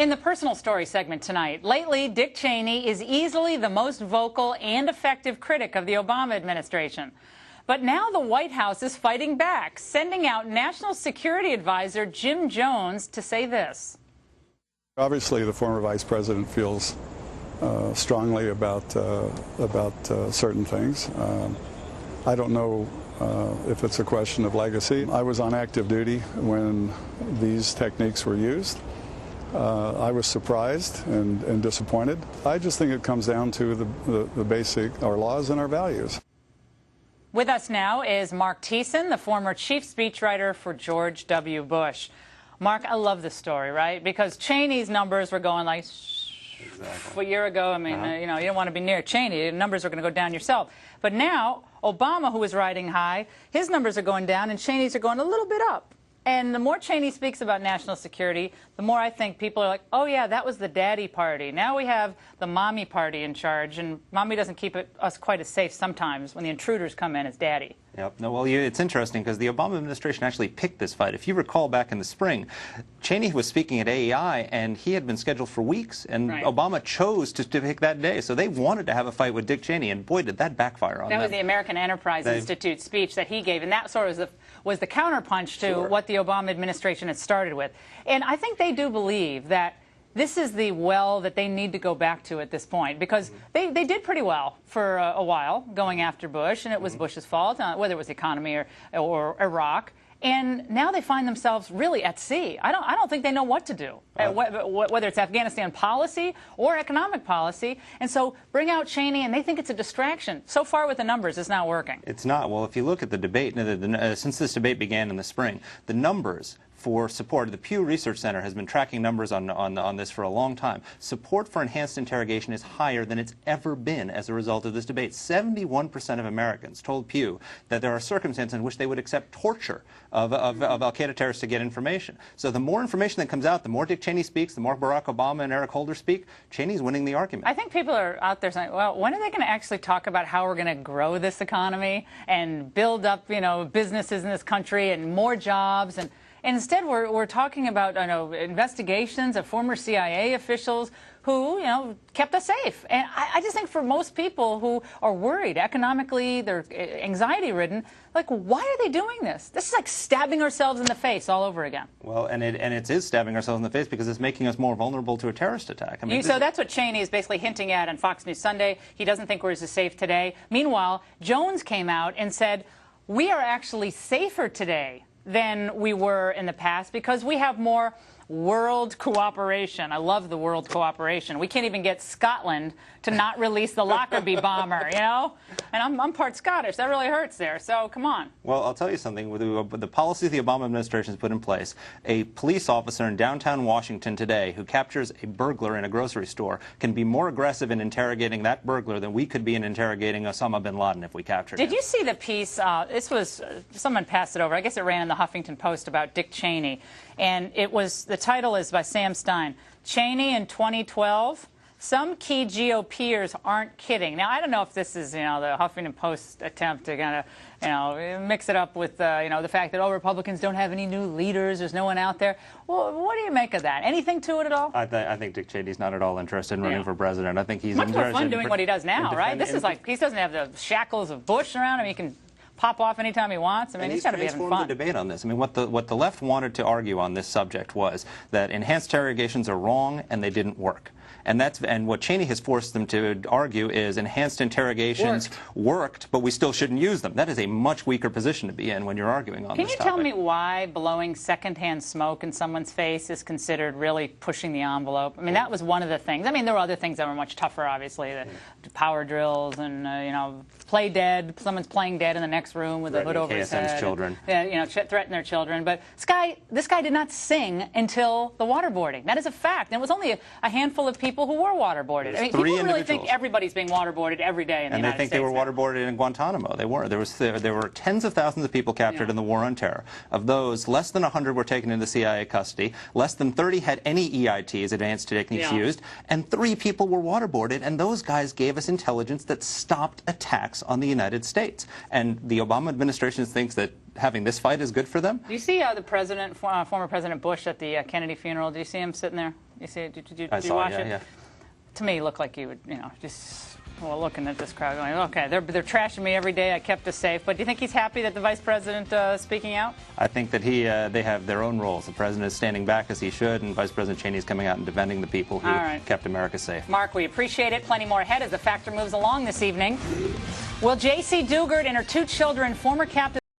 In the personal story segment tonight, lately, Dick Cheney is easily the most vocal and effective critic of the Obama administration. But now the White House is fighting back, sending out National Security Advisor Jim Jones to say this. Obviously, the former vice president feels strongly about certain things. I don't know if it's a question of legacy. I was on active duty when these techniques were used. I was surprised and disappointed. I just think it comes down to the basic, our laws and our values. With us now is Mark Thiessen, the former chief speechwriter for George W. Bush. Mark, I love this story, right? Because Cheney's numbers were going like a year ago. I mean, you know, you don't want to be near Cheney. The numbers are going to go down yourself. But now, Obama, who was riding high, his numbers are going down, and Cheney's are going a little bit up. And the more Cheney speaks about national security, the more I think people are like, oh, yeah, that was the daddy party. Now we have the mommy party in charge, and mommy doesn't keep us quite as safe sometimes when the intruders come in as daddy. Yep. No, well, it's interesting because the Obama administration actually picked this fight. If you recall back in the spring, Cheney was speaking at AEI, and he had been scheduled for weeks, and Obama chose to pick that day. So they wanted to have a fight with Dick Cheney, and boy, did that backfire on them. That was the American Enterprise Institute speech that he gave, and that sort of was the counterpunch to what the Obama administration had started with. And I think they do believe that this is the well that they need to go back to at this point, because they did pretty well for a while going after Bush, and it was Bush's fault, whether it was the economy or Iraq. And now they find themselves really at sea. I don't think they know what to do, whether it's Afghanistan policy or economic policy. And so bring out Cheney, and they think it's a distraction. So far with the numbers, it's not working. It's not. Well, if you look at the debate, since this debate began in the spring, the numbers for support, the Pew Research Center has been tracking numbers on this for a long time. Support for enhanced interrogation is higher than it's ever been as a result of this debate. 71% of Americans told Pew that there are circumstances in which they would accept torture of al-Qaeda terrorists to get information. So the more information that comes out, the more Dick Cheney speaks, the more Barack Obama and Eric Holder speak, Cheney's winning the argument. I think people are out there saying, well, when are they going to actually talk about how we're going to grow this economy and build up, you know, businesses in this country and more jobs? And instead, we're talking about, investigations of former CIA officials who, kept us safe. And I just think for most people who are worried economically, they're anxiety-ridden, like, why are they doing this? This is like stabbing ourselves in the face all over again. Well, and it is stabbing ourselves in the face because it's making us more vulnerable to a terrorist attack. I mean, so that's what Cheney is basically hinting at on Fox News Sunday. He doesn't think we're as safe today. Meanwhile, Jones came out and said, we are actually safer today than we were in the past because we have more world cooperation. I love the world cooperation. We can't even get Scotland to not release the Lockerbie bomber, And I'm part Scottish. That really hurts there. So come on. Well, I'll tell you something. With the policy the Obama administration has put in place, a police officer in downtown Washington today who captures a burglar in a grocery store can be more aggressive in interrogating that burglar than we could be in interrogating Osama bin Laden if we captured him. Did you see the piece? This was, someone passed it over. I guess it ran in the Huffington Post about Dick Cheney. And it was, the title is by Sam Stein, Cheney in 2012. Some key GOPers aren't kidding. Now, I don't know if this is, the Huffington Post attempt to kind of, mix it up with, the fact that, Republicans don't have any new leaders. There's no one out there. Well, what do you make of that? Anything to it at all? I think Dick Cheney's not at all interested in running for president. I think he's much more fun doing what he does now, right? This is like, he doesn't have the shackles of Bush around him. He can pop off anytime he wants. I mean, he's got to be having fun. The debate on this. I mean, what the left wanted to argue on this subject was that enhanced interrogations are wrong and they didn't work. And what Cheney has forced them to argue is enhanced interrogations worked, but we still shouldn't use them. That is a much weaker position to be in when you're arguing on this topic. Can you tell me why blowing secondhand smoke in someone's face is considered really pushing the envelope? I mean, that was one of the things. I mean, there were other things that were much tougher, obviously, the power drills and, play dead. Someone's playing dead in the next room with a hood over his head. KSM's children. Threaten their children. But this guy did not sing until the waterboarding. That is a fact. And it was only a handful of people who were waterboarded. I mean, people really think everybody's being waterboarded every day in the United States. And they think they were waterboarded in Guantanamo. They were. There were tens of thousands of people captured in the War on Terror. Of those, less than 100 were taken into CIA custody. Less than 30 had any EITs, advanced techniques, used. And 3 people were waterboarded. And those guys gave us intelligence that stopped attacks on the United States. And the Obama administration thinks that having this fight is good for them. Do you see the president, former President Bush at the Kennedy funeral? Do you see him sitting there? You see it? Did you saw watch it, it? yeah. To me, it looked like you would, just looking at this crowd going, okay, they're trashing me every day. I kept us safe. But do you think he's happy that the vice president is speaking out? I think that they have their own roles. The president is standing back as he should, and Vice President Cheney is coming out and defending the people who kept America safe. Mark, we appreciate it. Plenty more ahead as the Factor moves along this evening. Will J.C. Dugard and her 2 children, former captain